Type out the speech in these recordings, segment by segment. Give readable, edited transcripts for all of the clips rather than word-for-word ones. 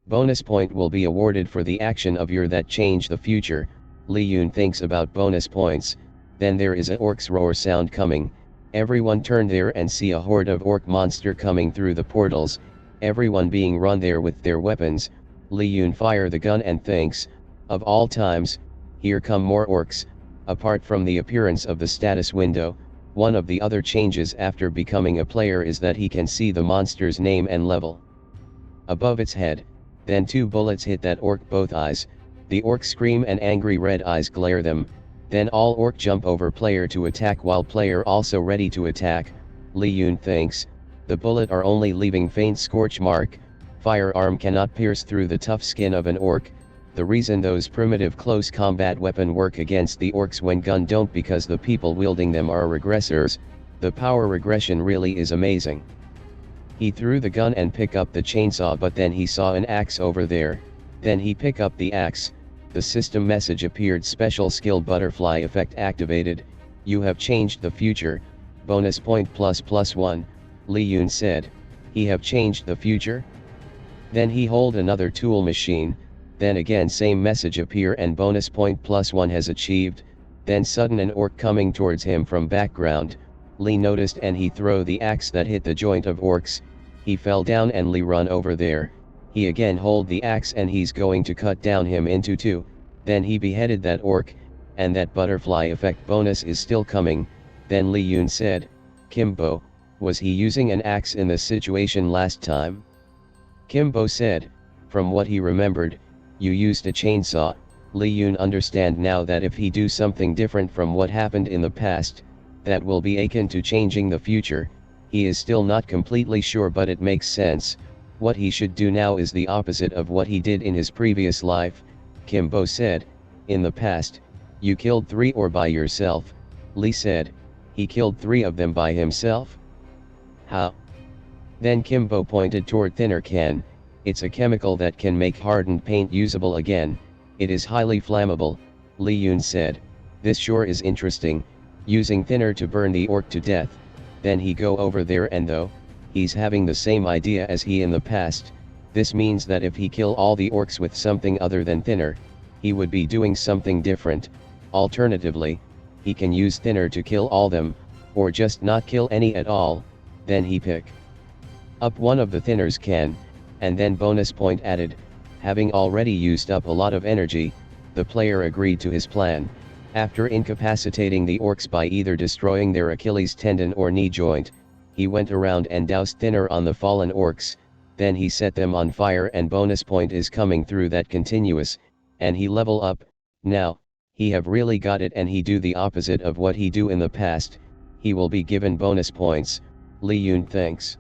Bonus point will be awarded for the action of your that change the future. Li-Yoon thinks about bonus points. Then there is a orc's roar sound coming. Everyone turn there and see a horde of orc monster coming through the portals, everyone being run there with their weapons. Li-Yoon fire the gun and thinks, of all times, here come more orcs. Apart from the appearance of the status window, one of the other changes after becoming a player is that he can see the monster's name and level above its head. Then 2 bullets hit that orc both eyes. The orc scream and angry red eyes glare them. Then all orc jump over player to attack while player also ready to attack. Li-Yoon thinks, the bullet are only leaving faint scorch mark, firearm cannot pierce through the tough skin of an orc. The reason those primitive close combat weapon work against the orcs when gun don't because the people wielding them are regressors. The power regression really is amazing. He threw the gun and pick up the chainsaw, but then he saw an axe over there. Then he pick up the axe. The system message appeared, special skill butterfly effect activated. You have changed the future. Bonus point ++1. Li-Yoon said. He have changed the future? Then he hold another tool machine. Then again same message appear and bonus point +1 has achieved. Then sudden an orc coming towards him from background. Lee noticed and he throw the axe that hit the joint of orcs. He fell down and Lee run over there. He again hold the axe and he's going to cut down him into 2. Then he beheaded that orc, and that butterfly effect bonus is still coming. Then Li-Yoon said, Kimbo, was he using an axe in this situation last time? Kimbo said, from what he remembered, you used a chainsaw. Li-Yoon understand now that if he do something different from what happened in the past, that will be akin to changing the future. He is still not completely sure, but it makes sense. What he should do now is the opposite of what he did in his previous life. Kimbo said, in the past, you killed 3 or by yourself. Lee said, he killed 3 of them by himself? How? Then Kimbo pointed toward thinner can. It's a chemical that can make hardened paint usable again. It is highly flammable. Li-Yoon said, this sure is interesting, using thinner to burn the orc to death. Then he go over there and though he's having the same idea as he in the past, this means that if he kill all the orcs with something other than thinner, he would be doing something different. Alternatively, he can use thinner to kill all them, or just not kill any at all. Then he pick up one of the thinners can, and then bonus point added. Having already used up a lot of energy, the player agreed to his plan. After incapacitating the orcs by either destroying their Achilles tendon or knee joint, he went around and doused thinner on the fallen orcs. Then he set them on fire and bonus point is coming through that continuous, and he level up. Now, he have really got it and he do the opposite of what he do in the past. He will be given bonus points. Li-Yoon thinks.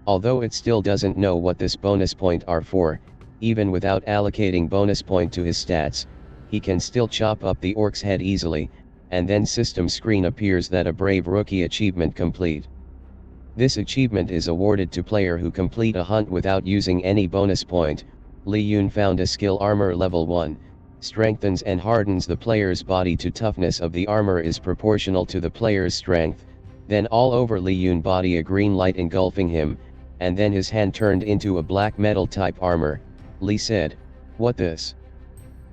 Although it still doesn't know what this bonus point are for, even without allocating bonus point to his stats, he can still chop up the orc's head easily, and then system screen appears that a brave rookie achievement complete. This achievement is awarded to player who complete a hunt without using any bonus point. Li-Yoon found a skill armor level 1, strengthens and hardens the player's body to toughness of the armor is proportional to the player's strength. Then all over Li-Yoon body a green light engulfing him, and then his hand turned into a black metal type armor. Lee said, what this?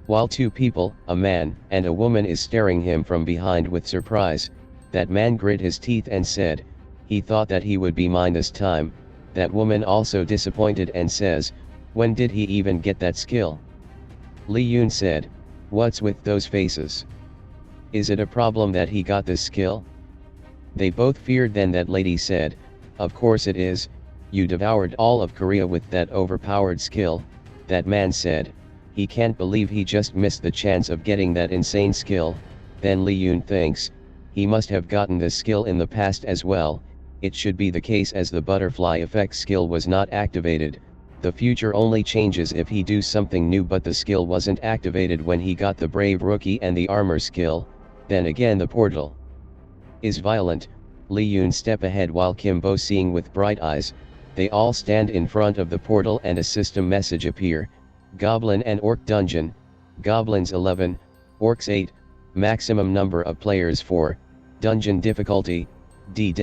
While 2 people, a man and a woman is staring him from behind with surprise, that man grit his teeth and said, he thought that he would be mine this time. That woman also disappointed and says, when did he even get that skill? Li-Yoon said, what's with those faces? Is it a problem that he got this skill? They both feared. Then that lady said, of course it is, you devoured all of Korea with that overpowered skill. That man said, he can't believe he just missed the chance of getting that insane skill. Then Li-Yoon thinks, he must have gotten this skill in the past as well. It should be the case as the butterfly effect skill was not activated. The future only changes if he do something new, but the skill wasn't activated when he got the brave rookie and the armor skill. Then again the portal is violent. Li-Yoon step ahead while Kimbo seeing with bright eyes. They all stand in front of the portal and a system message appear. Goblin and Orc Dungeon. Goblins 11, Orcs 8, maximum number of players 4, dungeon difficulty, D-.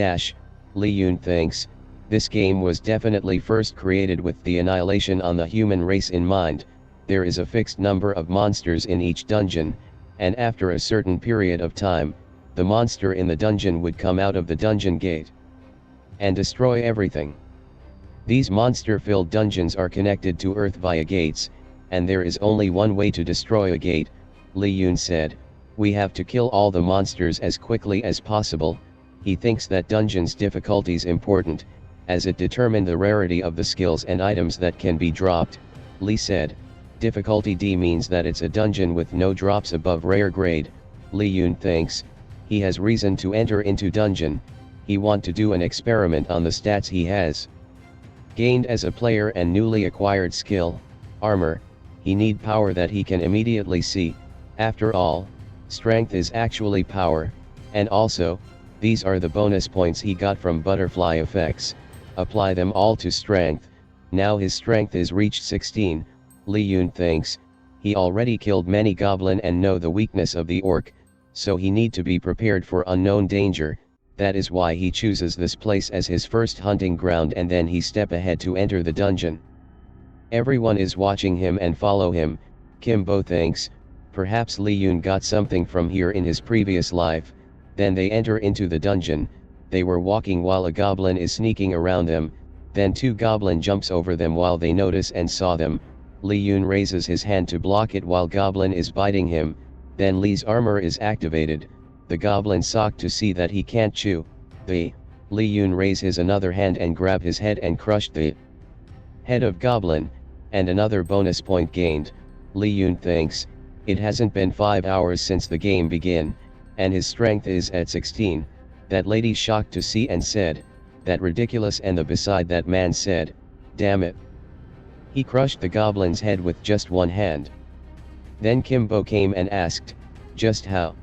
Li-Yoon thinks, This game was definitely first created with the annihilation on the human race in mind. There is a fixed number of monsters in each dungeon, and after a certain period of time, the monster in the dungeon would come out of the dungeon gate and destroy everything. These monster-filled dungeons are connected to Earth via gates, and there is only one way to destroy a gate, Hwayoon said. We have to kill all the monsters as quickly as possible. He thinks that dungeon's difficulty is important, as it determines the rarity of the skills and items that can be dropped. Lee said, difficulty D means that it's a dungeon with no drops above rare grade. Hwayoon thinks, he has reason to enter into dungeon. He want to do an experiment on the stats he has gained as a player and newly acquired skill, armor. He need power that he can immediately see. After all, strength is actually power, and also, these are the bonus points he got from butterfly effects. Apply them all to strength. Now his strength is reached 16. Hwayoon thinks, he already killed many goblin and know the weakness of the orc, so he need to be prepared for unknown danger. That is why he chooses this place as his first hunting ground, and then he step ahead to enter the dungeon. Everyone is watching him and follow him. Kimbo thinks, perhaps Hwayoon got something from here in his previous life. Then they enter into the dungeon. They were walking while a goblin is sneaking around them, then two goblin jumps over them while they notice and saw them. Hwayoon raises his hand to block it while goblin is biting him, then Lee's armor is activated. The goblin shocked to see that he can't chew. Hwayoon raise his another hand and grab his head and crushed the head of goblin, and another bonus point gained. Hwayoon thinks, it hasn't been 5 hours since the game began, and his strength is at 16. That lady shocked to see and said, that ridiculous, and the beside that man said, damn it. He crushed the goblin's head with just one hand. Then Kimbo came and asked, just how?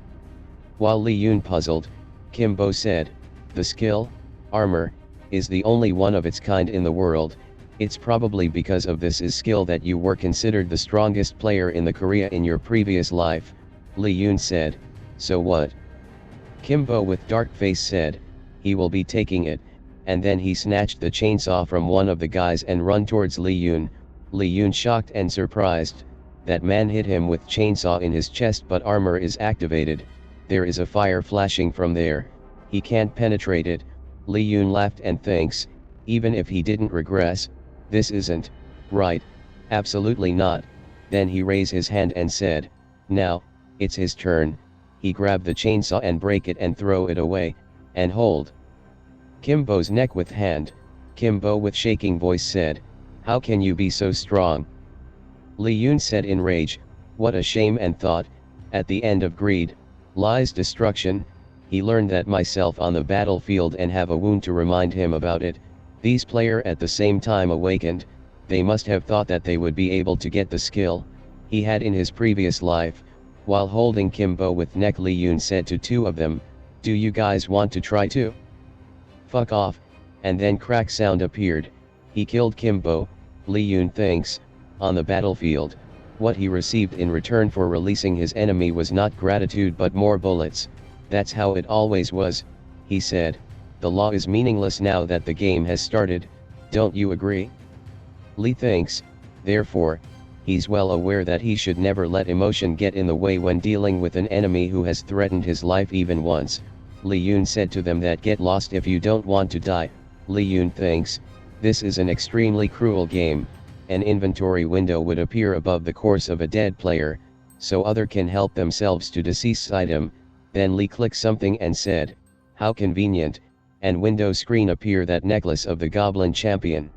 While Hwayoon puzzled, Kimbo said, the skill, armor, is the only one of its kind in the world. It's probably because of this is skill that you were considered the strongest player in the Korea in your previous life. Hwayoon said, so what? Kimbo with dark face said, he will be taking it, and then he snatched the chainsaw from one of the guys and run towards Hwayoon. Hwayoon shocked and surprised, that man hit him with chainsaw in his chest, but armor is activated. There is a fire flashing from there. He can't penetrate it. Hwayoon laughed and thinks, even if he didn't regress, this isn't right. Absolutely not. Then he raised his hand and said, now, it's his turn. He grabbed the chainsaw and break it and throw it away, and hold Kimbo's neck with hand. Kimbo with shaking voice said, how can you be so strong? Hwayoon said in rage, what a shame, and thought, at the end of greed lies destruction. He learned that myself on the battlefield and have a wound to remind him about it. These player at the same time awakened. They must have thought that they would be able to get the skill he had in his previous life. While holding Kimbo with neck, Hwayoon said to two of them, do you guys want to try too? Fuck off. And then crack sound appeared. He killed Kimbo. Hwayoon thinks, on the battlefield, what he received in return for releasing his enemy was not gratitude but more bullets. That's how it always was, he said. The law is meaningless now that the game has started, don't you agree? Lee thinks, therefore, he's well aware that he should never let emotion get in the way when dealing with an enemy who has threatened his life even once. Hwayoon said to them that get lost if you don't want to die. Hwayoon thinks, this is an extremely cruel game. An inventory window would appear above the corpse of a dead player, so other can help themselves to deceased item. Then Lee clicked something and said, how convenient, and window screen appear that necklace of the goblin champion.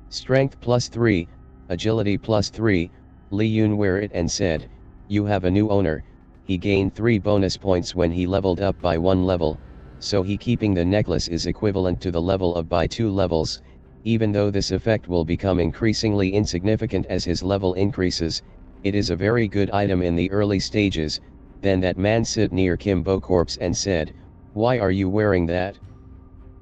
Strength +3, agility +3, Hwayoon wear it and said, you have a new owner. He gained 3 bonus points when he leveled up by 1 level, so he keeping the necklace is equivalent to the level up by 2 levels, even though this effect will become increasingly insignificant as his level increases. It is a very good item in the early stages. Then that man sit near Kimbo corpse and said, why are you wearing that?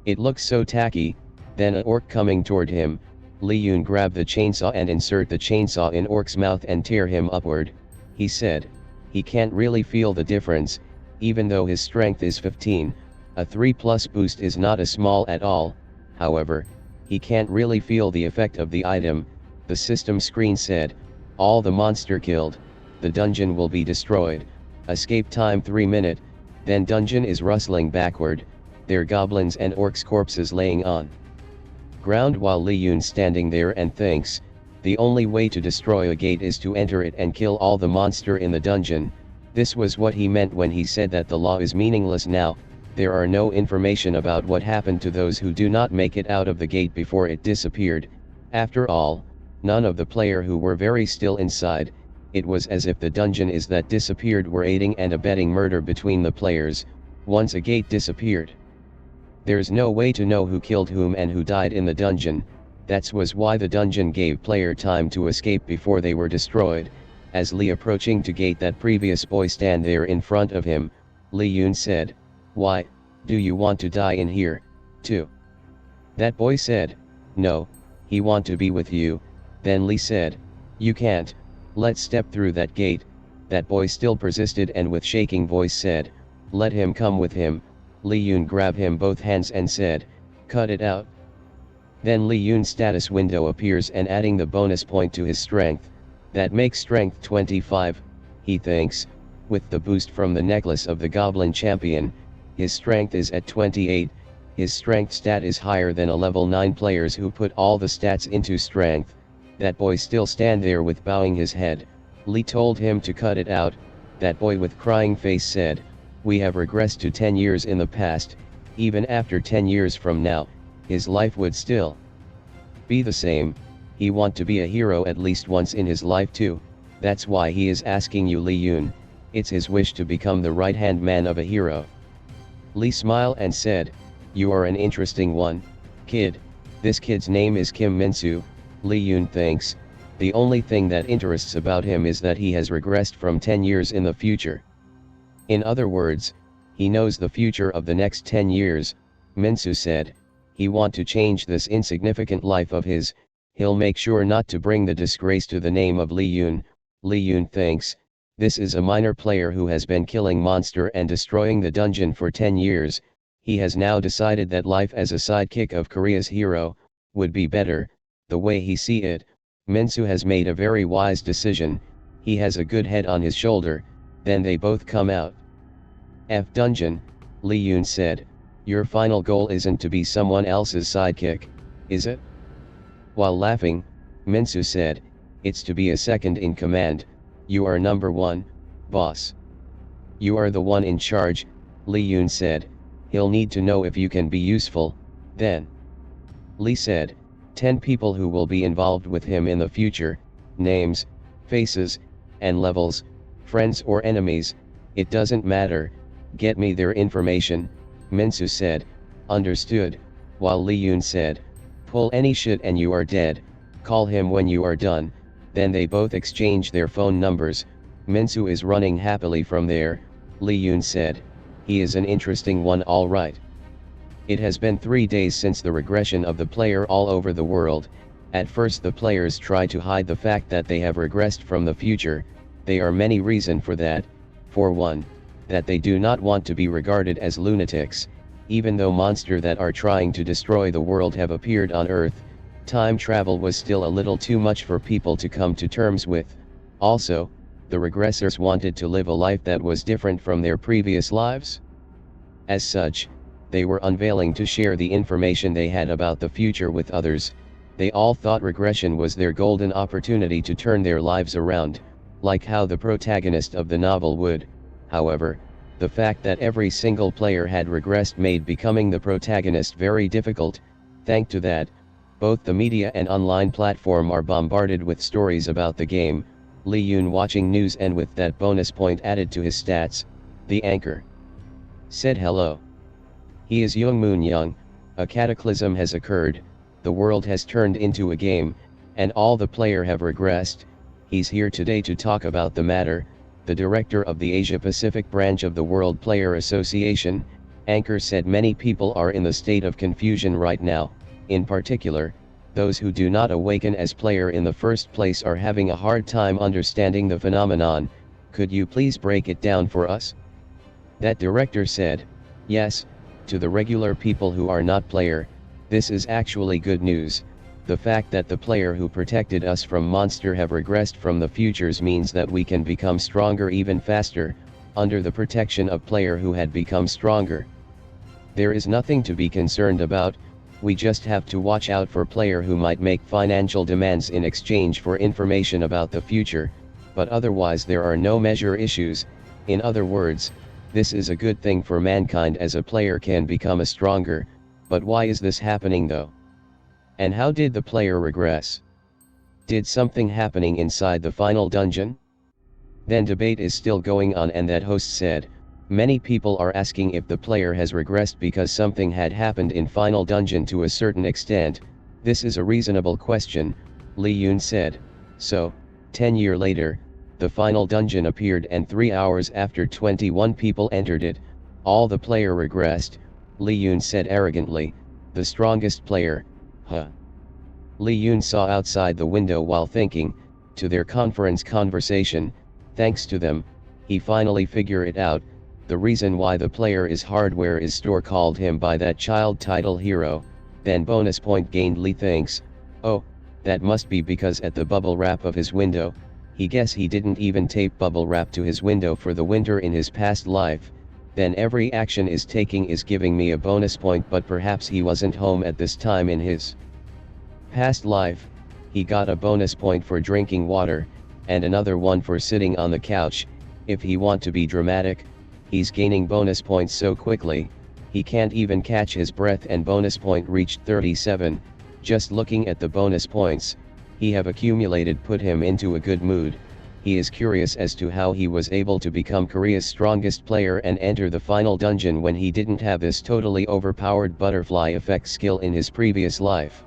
It looks so tacky. Then an orc coming toward him. Hwayoon grab the chainsaw and insert the chainsaw in orc's mouth and tear him upward. He said, he can't really feel the difference, even though his strength is 15, a 3+ boost is not a small at all. However, he can't really feel the effect of the item. The system screen said, all the monster killed, the dungeon will be destroyed, escape time 3 minute, then dungeon is rustling backward, there goblins and orcs corpses laying on ground while Li-Yoon standing there and thinks, the only way to destroy a gate is to enter it and kill all the monster in the dungeon. This was what he meant when he said that the law is meaningless now. There are no information about what happened to those who do not make it out of the gate before it disappeared. After all, none of the player who were very still inside. It was as if the dungeon is that disappeared were aiding and abetting murder between the players, once a gate disappeared. There's no way to know who killed whom and who died in the dungeon. That was why the dungeon gave player time to escape before they were destroyed. As Lee approaching to gate that previous boy stand there in front of him, Li-Yoon said, why, do you want to die in here, too? That boy said, no, he want to be with you. Then Lee said, you can't, let's step through that gate. That boy still persisted and with shaking voice said, let him come with him. Li-Yoon grabbed him both hands and said, cut it out. Then Li-Yoon's status window appears and adding the bonus point to his strength. That makes strength 25, he thinks, with the boost from the necklace of the goblin champion. His strength is at 28, his strength stat is higher than a level 9 players who put all the stats into strength. That boy still stand there with bowing his head. Lee told him to cut it out. That boy with crying face said, we have regressed to 10 years in the past, even after 10 years from now, his life would still be the same. He want to be a hero at least once in his life too. That's why he is asking you Li-Yoon. It's his wish to become the right-hand man of a hero. Lee smiled and said, you are an interesting one, kid. This kid's name is Kim Min-soo. Li-Yoon thinks, the only thing that interests about him is that he has regressed from 10 years in the future. In other words, he knows the future of the next 10 years, Min-soo said. He want to change this insignificant life of his. He'll make sure not to bring the disgrace to the name of Li-Yoon. Li-Yoon thinks, this is a minor player who has been killing monster and destroying the dungeon for 10 years. He has now decided that life as a sidekick of Korea's hero would be better. The way he see it, Min-soo has made a very wise decision. He has a good head on his shoulder. Then they both come out. F dungeon, Li-Yoon said, your final goal isn't to be someone else's sidekick, is it? While laughing, Min-soo said, it's to be a second in command. You are number 1, boss. You are the one in charge, Li-Yoon said. He'll need to know if you can be useful, then. Lee said, 10 people who will be involved with him in the future, names, faces, and levels, friends or enemies, it doesn't matter, get me their information, Min-soo said, understood, while Li-Yoon said, pull any shit and you are dead, call him when you are done. Then they both exchange their phone numbers. Min-soo is running happily from there. Li-Yoon said, he is an interesting one all right. It has been 3 days since the regression of the player all over the world. At first the players try to hide the fact that they have regressed from the future. There are many reasons for that. For one, that they do not want to be regarded as lunatics. Even though monsters that are trying to destroy the world have appeared on Earth, time travel was still a little too much for people to come to terms with. Also, the regressors wanted to live a life that was different from their previous lives. As such, they were unwilling to share the information they had about the future with others. They all thought regression was their golden opportunity to turn their lives around, like how the protagonist of the novel would. However, the fact that every single player had regressed made becoming the protagonist very difficult. Thanks to that, both the media and online platform are bombarded with stories about the game. Li-Yoon watching news and with that bonus point added to his stats, the anchor said hello. He is Young Moon Young, a cataclysm has occurred, the world has turned into a game, and all the player have regressed. He's here today to talk about the matter. The director of the Asia Pacific branch of the World Player Association, Anchor said many people are in the state of confusion right now. In particular, those who do not awaken as player in the first place are having a hard time understanding the phenomenon. Could you please break it down for us? That director said, yes, to the regular people who are not player, This is actually good news. The fact that the player who protected us from monster have regressed from the futures means that we can become stronger even faster, under the protection of player who had become stronger. There is nothing to be concerned about, we just have to watch out for player who might make financial demands in exchange for information about the future, but otherwise there are no major issues. In other words, this is a good thing for mankind as a player can become a stronger, but why is this happening though? And how did the player regress? Did something happening inside the final dungeon? Then debate is still going on and that host said, many people are asking if the player has regressed because something had happened in final dungeon to a certain extent. This is a reasonable question, Hwayoon said. So, 10 years later, the final dungeon appeared and 3 hours after 21 people entered it, all the player regressed, Hwayoon said arrogantly, the strongest player, huh? Hwayoon saw outside the window while thinking, to their conversation, thanks to them, he finally figured it out, the reason why the player is hardware is store called him by that child title hero, then bonus point gained Lee thinks, oh, that must be because at the bubble wrap of his window, he guess he didn't even tape bubble wrap to his window for the winter in his past life, then every action is taking is giving me a bonus point but perhaps he wasn't home at this time in his past life, he got a bonus point for drinking water, and another one for sitting on the couch, if he want to be dramatic, he's gaining bonus points so quickly, he can't even catch his breath and bonus point reached 37, just looking at the bonus points, he have accumulated put him into a good mood, he is curious as to how he was able to become Korea's strongest player and enter the final dungeon when he didn't have this totally overpowered butterfly effect skill in his previous life.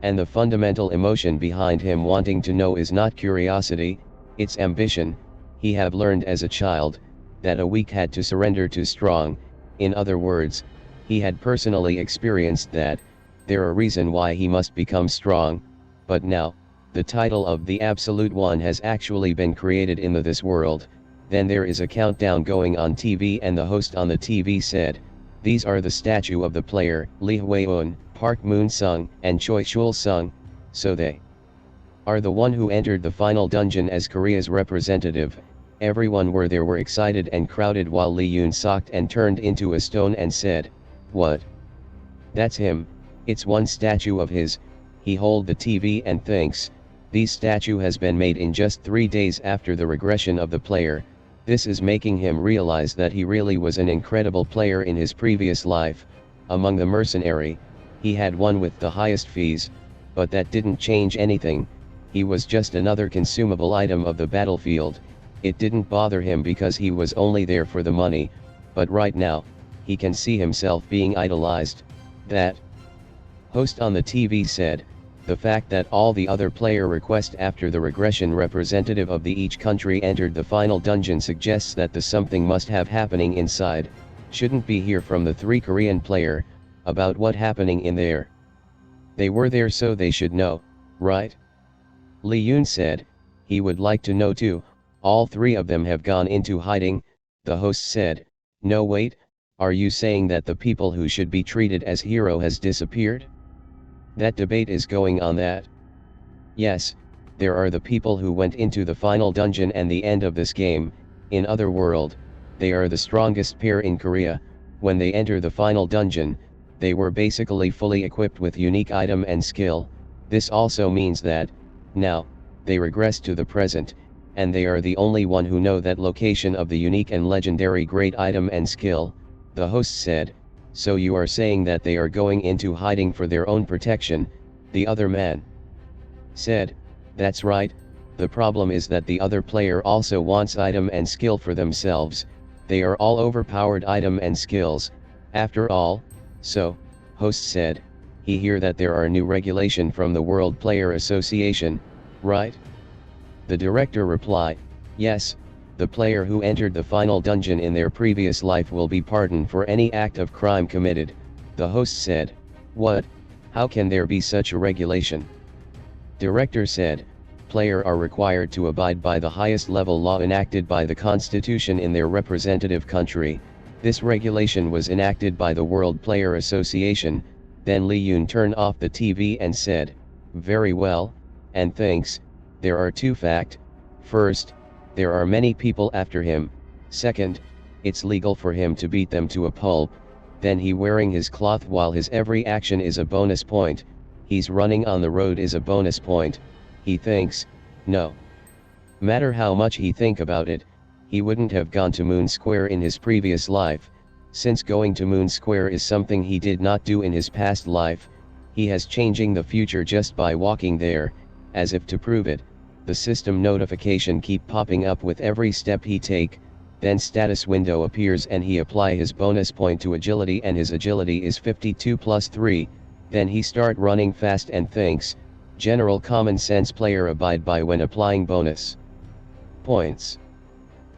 And the fundamental emotion behind him wanting to know is not curiosity, it's ambition, he have learned as a child, that a weak had to surrender to strong, in other words, he had personally experienced that, there a reason why he must become strong, but now, the title of the Absolute One has actually been created in this world, then there is a countdown going on TV and the host on the TV said, these are the statue of the player, Lee Hwayoon, Park Moon-sung, and Choi Chul-sung, so they are the one who entered the final dungeon as Korea's representative. Everyone were excited and crowded while Hwayoon socked and turned into a stone and said, what? That's him, it's one statue of his, he hold the TV and thinks, this statue has been made in just 3 days after the regression of the player, this is making him realize that he really was an incredible player in his previous life, among the mercenary, he had one with the highest fees, but that didn't change anything, he was just another consumable item of the battlefield, it didn't bother him because he was only there for the money, but right now, he can see himself being idolized, that host on the TV said, the fact that all the other player request after the regression representative of the each country entered the final dungeon suggests that the something must have happening inside, shouldn't be here from the 3 Korean player, about what happening in there. They were there so they should know, right? Hwayoon said, he would like to know too, all 3 of them have gone into hiding, the host said, no wait, are you saying that the people who should be treated as hero has disappeared? That debate is going on that. Yes, there are the people who went into the final dungeon and the end of this game, in other world, they are the strongest pair in Korea, when they enter the final dungeon, they were basically fully equipped with unique item and skill, this also means that, now, they regress to the present, and they are the only one who know that location of the unique and legendary great item and skill, the host said, so you are saying that they are going into hiding for their own protection, the other man said, that's right, the problem is that the other player also wants item and skill for themselves, they are all overpowered item and skills, after all, so, host said, he hear that there are new regulation from the World Player Association, right? The director replied, yes, the player who entered the final dungeon in their previous life will be pardoned for any act of crime committed, the host said, what, how can there be such a regulation? Director said, player are required to abide by the highest level law enacted by the constitution in their representative country, this regulation was enacted by the World Player Association, Then Li Yun turned off the TV and said, "Very well, and thanks. There are two facts. First, there are many people after him. Second, it's legal for him to beat them to a pulp. Then he wearing his cloth while his every action is a bonus point. He's running on the road is a bonus point. He thinks, no matter how much he think about it, he wouldn't have gone to Moon Square in his previous life, since going to Moon Square is something he did not do in his past life. He has changing the future just by walking there, as if to prove it. The system notification keep popping up with every step he take, then status window appears and he apply his bonus point to agility and his agility is 52 plus 3, then he start running fast and thinks, general common sense player abide by when applying bonus points.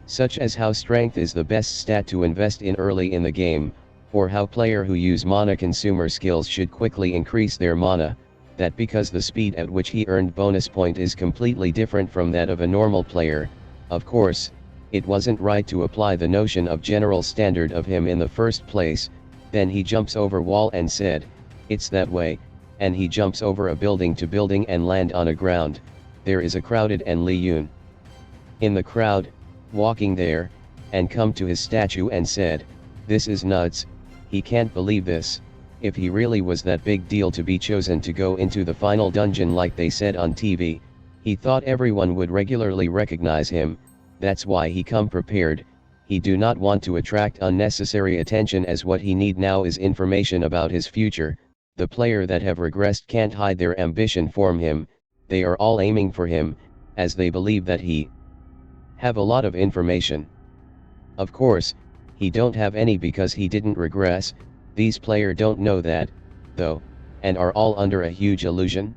Such as how strength is the best stat to invest in early in the game, or how player who use mana consumer skills should quickly increase their mana, that because the speed at which he earned bonus point is completely different from that of a normal player, of course, it wasn't right to apply the notion of general standard of him in the first place. Then he jumps over wall and said, it's that way, and he jumps over a building to building and land on a ground. There is a crowded and Li Yun in the crowd, walking there, and come to his statue and said, this is nuts, he can't believe this. If he really was that big deal to be chosen to go into the final dungeon like they said on TV, he thought everyone would regularly recognize him, that's why he come prepared. He do not want to attract unnecessary attention, as what he need now is information about his future. The player that have regressed can't hide their ambition from him, they are all aiming for him, as they believe that he have a lot of information. Of course, he don't have any because he didn't regress. These player don't know that, though, and are all under a huge illusion.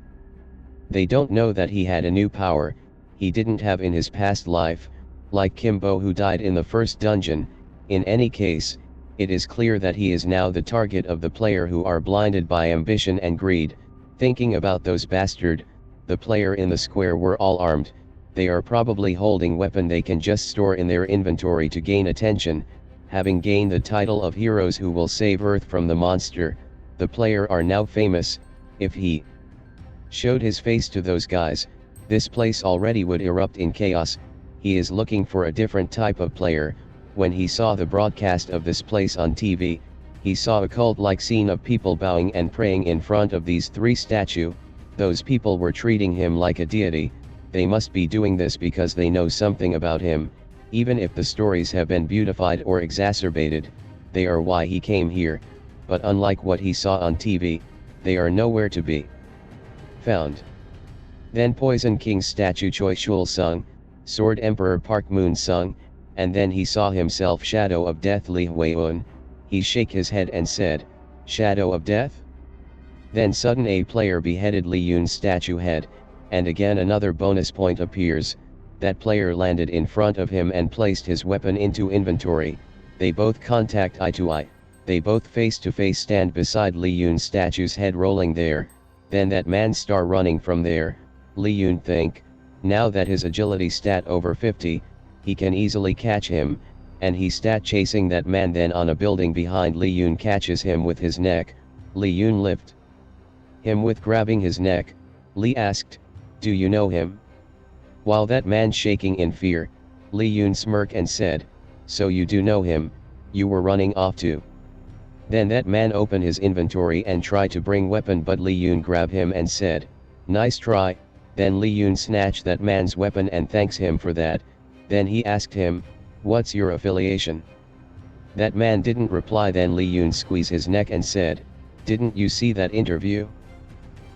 They don't know that he had a new power, he didn't have in his past life, like Kimbo who died in the first dungeon. In any case, it is clear that he is now the target of the player who are blinded by ambition and greed. Thinking about those bastard, the player in the square were all armed, they are probably holding weapon they can just store in their inventory to gain attention. Having gained the title of heroes who will save Earth from the monster, the player are now famous. If he showed his face to those guys, this place already would erupt in chaos. He is looking for a different type of player. When he saw the broadcast of this place on TV, he saw a cult-like scene of people bowing and praying in front of these three statues. Those people were treating him like a deity. They must be doing this because they know something about him, even if the stories have been beautified or exacerbated. They are why he came here, but unlike what he saw on TV, they are nowhere to be found. Then Poison King statue Choi Shul sung, Sword Emperor Park Moon sung, and then he saw himself Shadow of Death Lee Hwayoon. He shake his head and said, Shadow of Death? Then sudden a player beheaded Li Yun's statue head, and again another bonus point appears. That player landed in front of him and placed his weapon into inventory. They both contact eye to eye. They both face to face stand beside Li Yun's statue's head rolling there. Then that man start running from there. Li Yun think, now that his agility stat over 50, he can easily catch him, and he stat chasing that man. Then on a building behind Li Yun catches him with his neck. Li Yun lift him with grabbing his neck. Li asked, do you know him? While that man shaking in fear, Li Yun smirked and said, so you do know him, you were running off too. Then that man opened his inventory and tried to bring weapon, but Li Yun grabbed him and said, nice try. Then Li Yun snatched that man's weapon and thanks him for that. Then he asked him, what's your affiliation? That man didn't reply. Then Li Yun squeezed his neck and said, didn't you see that interview?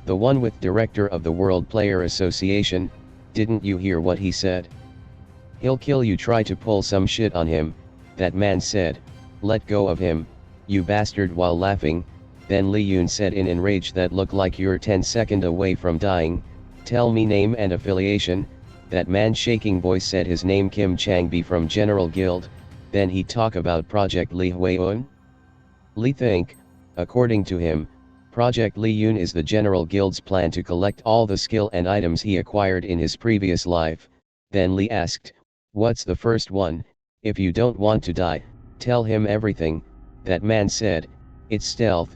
The one with director of the World Player Association, didn't you hear what he said? He'll kill you, try to pull some shit on him. That man said, let go of him, you bastard, while laughing. Then Li Yun said in enrage, that look like you're 10 seconds away from dying, tell me name and affiliation. That man shaking voice said his name Kim Chang-bi from General Guild. Then he talk about Project Li Hwayoon. Li think, according to him, Project Li Yun is the General Guild's plan to collect all the skill and items he acquired in his previous life. Then Li asked, what's the first one? If you don't want to die, tell him everything. That man said, it's stealth.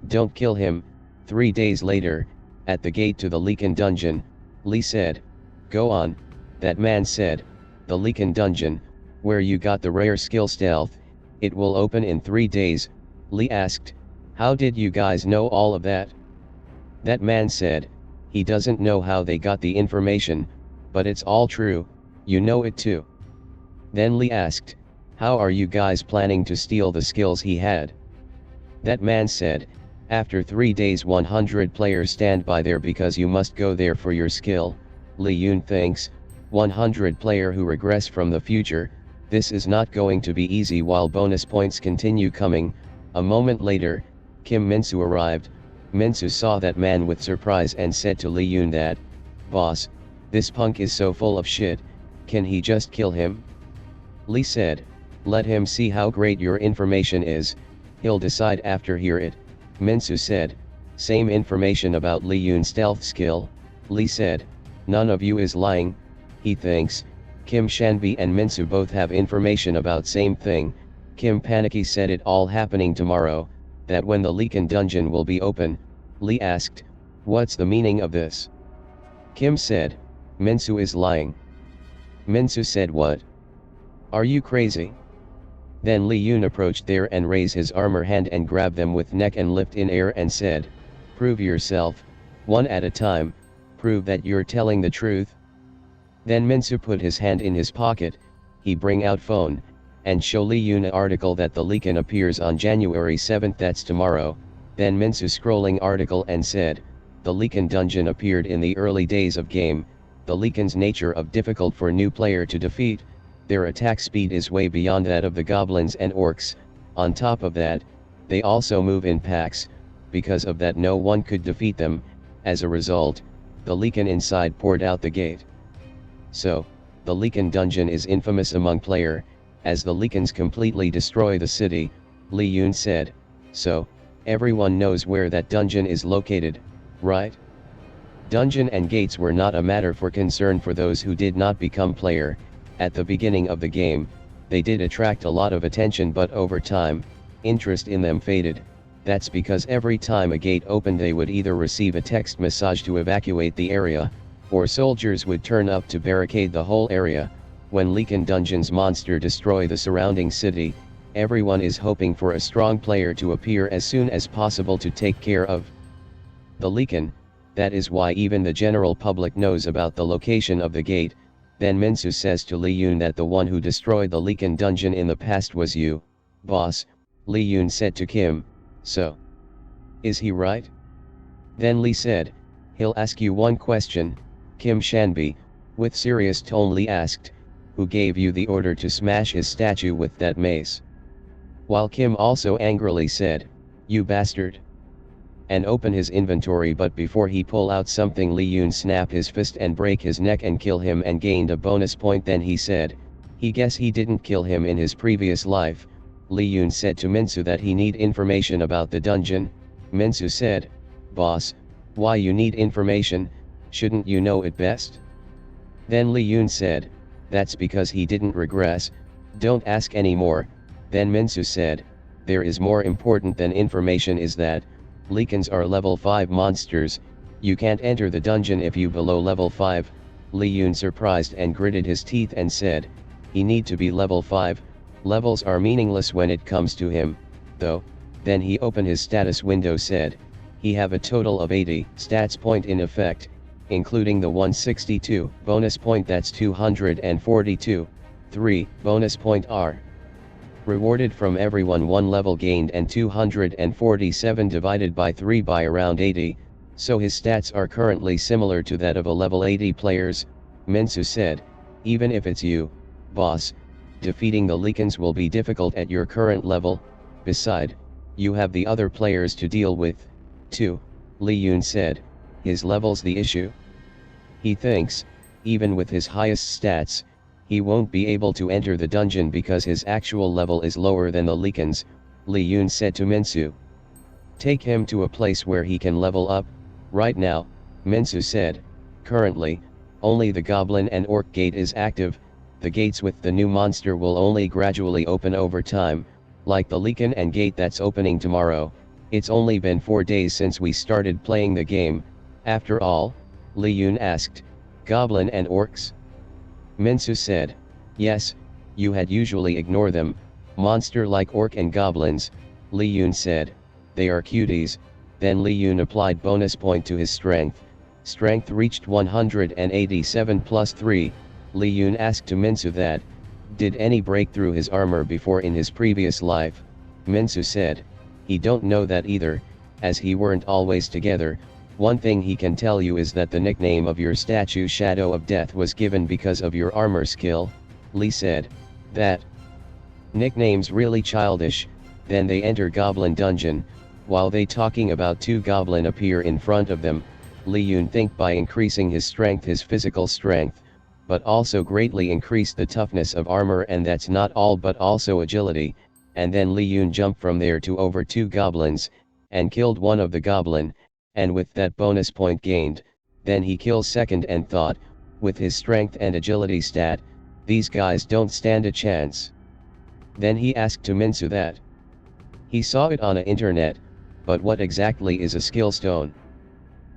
Don't kill him. 3 days later, at the gate to the Leakin dungeon, Lee said. Go on, that man said. The Leakin dungeon, where you got the rare skill stealth, it will open in 3 days, Lee asked. How did you guys know all of that? That man said. He doesn't know how they got the information, but it's all true, you know it too. Then Lee asked, how are you guys planning to steal the skills he had? That man said, after 3 days 100 players stand by there because you must go there for your skill. Lee Yoon thinks, 100 player who regress from the future, this is not going to be easy. While bonus points continue coming, a moment later, Kim Minsu arrived. Minsu saw that man with surprise and said to Lee Yoon that, boss, this punk is so full of shit, can he just kill him? Lee said, let him see how great your information is, he'll decide after hear it. Minsu said, same information about Lee Yoon's stealth skill? Lee said, none of you is lying, he thinks. Kim Shanbi and Minsu both have information about same thing. Kim panicky said it all happening tomorrow, that when the Leakin dungeon will be open. Lee asked, what's the meaning of this? Kim said, Minsu is lying. Minsu said what? Are you crazy? Then Lee Yoon approached there and raised his armor hand and grabbed them with neck and lift in air and said, prove yourself, one at a time, prove that you're telling the truth. Then Minsu put his hand in his pocket, he bring out phone, and show Lee Yoon a article that the Leakin appears on January 7th, that's tomorrow. Then Minsu scrolling article and said, the Leakin dungeon appeared in the early days of game, the Leakin's nature of difficult for new player to defeat, their attack speed is way beyond that of the goblins and orcs, on top of that, they also move in packs, because of that no one could defeat them, as a result, the Leakin inside poured out the gate. So, the Leakin dungeon is infamous among player, as the Leakins completely destroy the city, Lee Yoon said, so, everyone knows where that dungeon is located, right? Dungeon and gates were not a matter for concern for those who did not become player. At the beginning of the game, they did attract a lot of attention, but over time, interest in them faded. That's because every time a gate opened they would either receive a text message to evacuate the area, or soldiers would turn up to barricade the whole area. When Leakin dungeon's monster destroy the surrounding city, everyone is hoping for a strong player to appear as soon as possible to take care of the Leakin. That is why even the general public knows about the location of the gate. Then Minsu says to Lee Yoon that the one who destroyed the Leakin dungeon in the past was you, boss. Lee Yoon said to Kim, so, is he right? Then Lee said, he'll ask you one question. Kim Shanbi, with serious tone Lee asked, who gave you the order to smash his statue with that mace? While Kim also angrily said, you bastard. And open his inventory, but before he pull out something Lee Yoon snap his fist and break his neck and kill him and gained a bonus point. Then he said, he guess he didn't kill him in his previous life. Lee Yoon said to Minsu that he need information about the dungeon. Minsu said, boss, why you need information, shouldn't you know it best? Then Lee Yoon said, that's because he didn't regress, don't ask any more. Then Minsu said, there is more important than information is that, Leakins are level 5 monsters, you can't enter the dungeon if you below level 5. Lee Yoon surprised and gritted his teeth and said, he need to be level 5, levels are meaningless when it comes to him, though. Then he opened his status window said, he have a total of 80 stats point in effect, including the 162 bonus point, that's 242, 3 bonus point are rewarded from everyone, 1 level gained, and 247 divided by 3 by around 80, so his stats are currently similar to that of a level 80 players. Minsu said, even if it's you, boss, defeating the Leakins will be difficult at your current level, beside, you have the other players to deal with, too. Lee Yoon said, his level's the issue? He thinks, even with his highest stats, he won't be able to enter the dungeon because his actual level is lower than the Leakins. Lee Yoon said to Minsu, take him to a place where he can level up. Right now, Minsu said, currently, only the Goblin and Orc gate is active. The gates with the new monster will only gradually open over time, like the Leakin and gate that's opening tomorrow. It's only been 4 days since we started playing the game, after all, Li Yun asked. Goblin and orcs? Minsu said. Yes, you had usually ignore them, monster like orc and goblins, Li Yun said. They are cuties. Then Li Yun applied bonus point to his strength. Strength reached 187 plus 3, Li Yun asked to Minsu that, did any break through his armor before in his previous life? Minsu said, he don't know that either, as he weren't always together. One thing he can tell you is that the nickname of your statue Shadow of Death was given because of your armor skill, Li said. That nickname's really childish. Then they enter Goblin Dungeon. While they talking about 2 goblin appear in front of them, Li Yun think by increasing his strength his physical strength, but also greatly increased the toughness of armor, and that's not all but also agility, and then Li Yun jumped from there to over 2 goblins, and killed one of the goblin, and with that bonus point gained, then he kills second and thought, with his strength and agility stat, these guys don't stand a chance. Then he asked to Minsu that. He saw it on the internet, but what exactly is a skill stone?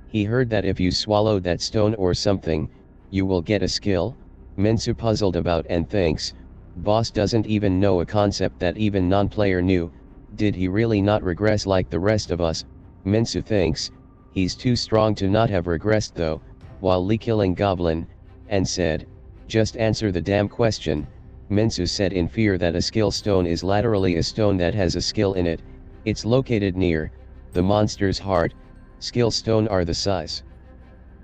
He heard that if you swallow that stone or something, you will get a skill. Minsu puzzled about and thinks, boss doesn't even know a concept that even non-player knew. Did he really not regress like the rest of us? Minsu thinks, he's too strong to not have regressed though, while Li killing goblin, and said, just answer the damn question. Minsu said in fear that a skill stone is laterally a stone that has a skill in it. It's located near the monster's heart. Skill stone are the size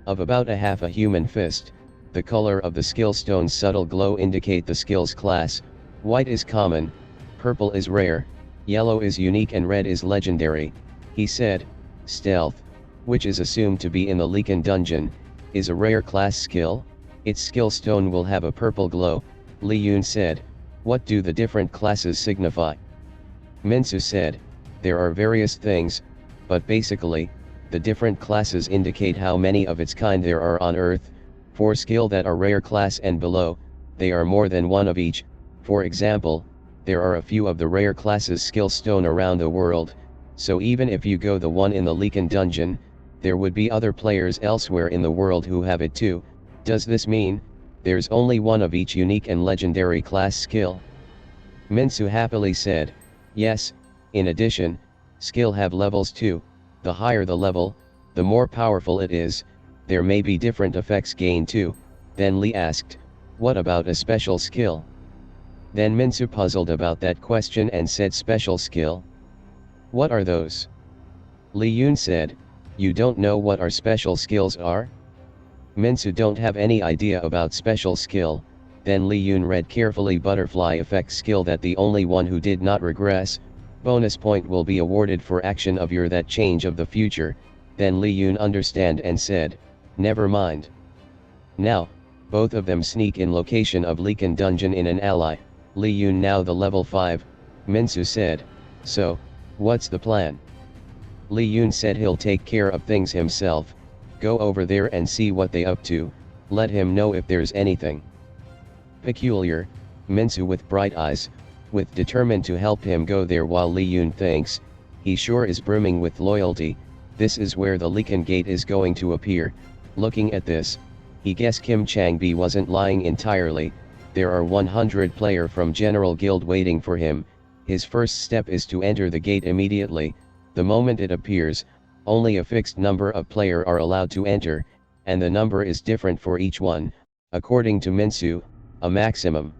of about a half a human fist. The color of the skill stone's subtle glow indicate the skill's class. White is common, purple is rare, yellow is unique, and red is legendary. He said, stealth, which is assumed to be in the Leaken dungeon, is a rare class skill. Its skill stone will have a purple glow. Li Yun said, what do the different classes signify? Minsu said, there are various things, but basically, the different classes indicate how many of its kind there are on Earth. For skill that are rare class and below, they are more than one of each. For example, there are a few of the rare classes skill stone around the world, so even if you go the one in the Leaken dungeon, there would be other players elsewhere in the world who have it too. Does this mean, there's only one of each unique and legendary class skill? Minsu happily said, yes. In addition, skill have levels too. The higher the level, the more powerful it is. There may be different effects gained too. Then Li asked, what about a special skill? Then Minsu puzzled about that question and said, special skill? What are those? Li Yun said, you don't know what our special skills are? Minsu don't have any idea about special skill. Then Li Yun read carefully butterfly effect skill that the only one who did not regress. Bonus point will be awarded for action of your that change of the future. Then Li Yun understand and said, never mind. Now, both of them sneak in location of Leaken dungeon in an ally. Li Yun now the level 5. Minsu said, so, what's the plan? Li Yun said he'll take care of things himself. Go over there and see what they up to, let him know if there's anything peculiar. Minsu with bright eyes, with determined to help him go there, while Li Yun thinks, he sure is brimming with loyalty. This is where the Leaken gate is going to appear. Looking at this, he guessed Kim Chang-bi wasn't lying entirely. There are 100 player from General Guild waiting for him. His first step is to enter the gate immediately. The moment it appears, only a fixed number of player are allowed to enter, and the number is different for each one. According to Minsu, a maximum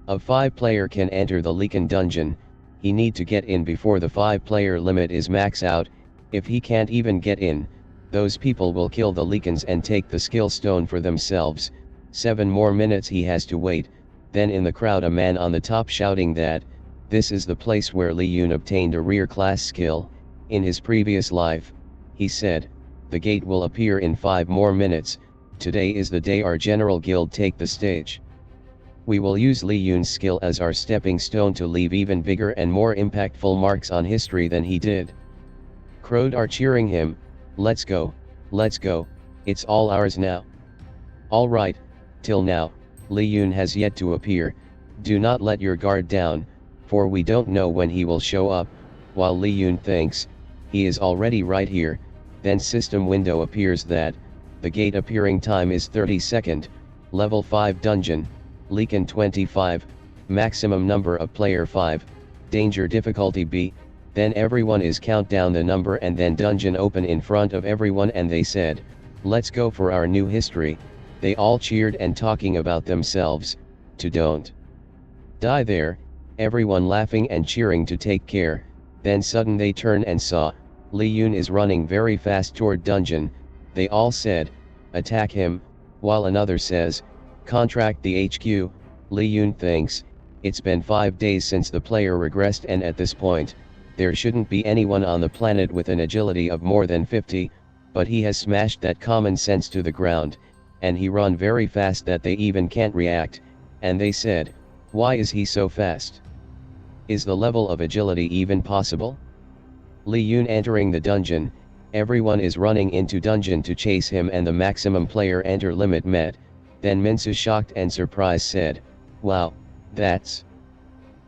of 5 player can enter the Leaken dungeon. He need to get in before the 5 player limit is max out. If he can't even get in, those people will kill the Leakens and take the skill stone for themselves. 7 more minutes he has to wait. Then in the crowd a man on the top shouting that, this is the place where Li Yun obtained a rare class skill. In his previous life, he said, the gate will appear in 5 more minutes. Today is the day our General Guild take the stage. We will use Li Yun's skill as our stepping stone to leave even bigger and more impactful marks on history than he did. Crowd are cheering him, let's go, it's all ours now. Alright, till now, Li Yun has yet to appear. Do not let your guard down, for we don't know when he will show up. While Li Yun thinks, he is already right here. Then system window appears that, the gate appearing time is 30 second, level 5 dungeon, Leakin 25, maximum number of player 5, danger difficulty B, then everyone is count down the number and then dungeon open in front of everyone and they said, let's go for our new history. They all cheered and talking about themselves, to don't die there, everyone laughing and cheering to take care. Then sudden they turn and saw, Lee-yoon is running very fast toward dungeon. They all said, attack him, while another says, contract the HQ. Lee-yoon thinks, it's been 5 days since the player regressed and at this point, there shouldn't be anyone on the planet with an agility of more than 50, but he has smashed that common sense to the ground, and he run very fast that they even can't react, and they said, why is he so fast? Is the level of agility even possible? Lee-yoon entering the dungeon, everyone is running into dungeon to chase him and the maximum player enter limit met. Then Minsu shocked and surprised said, wow, that's...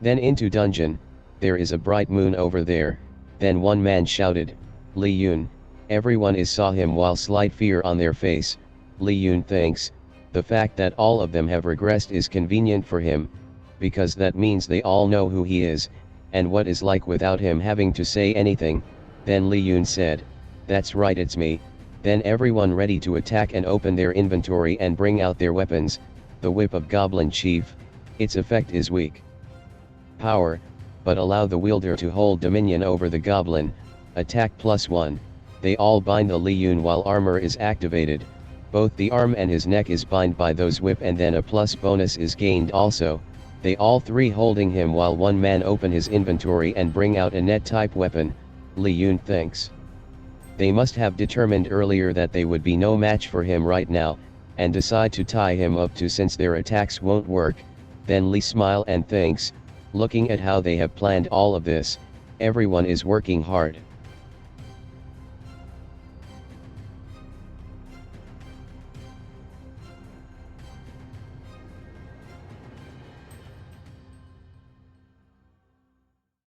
Then into dungeon, there is a bright moon over there. Then one man shouted, Lee-yoon, everyone is saw him while slight fear on their face. Lee-yoon thinks, the fact that all of them have regressed is convenient for him, because that means they all know who he is, and what is like without him having to say anything. Then Lee-yoon said, that's right, it's me. Then everyone ready to attack and open their inventory and bring out their weapons. The whip of Goblin Chief, its effect is weak power, but allow the wielder to hold dominion over the goblin, attack +1. They all bind the Lee-yoon while armor is activated. Both the arm and his neck is bind by those whip and then a plus bonus is gained also. They all three holding him while one man open his inventory and bring out a net type weapon. Lee-yoon thinks, they must have determined earlier that they would be no match for him right now, and decide to tie him up too since their attacks won't work. Then Lee smile and thinks, looking at how they have planned all of this, everyone is working hard.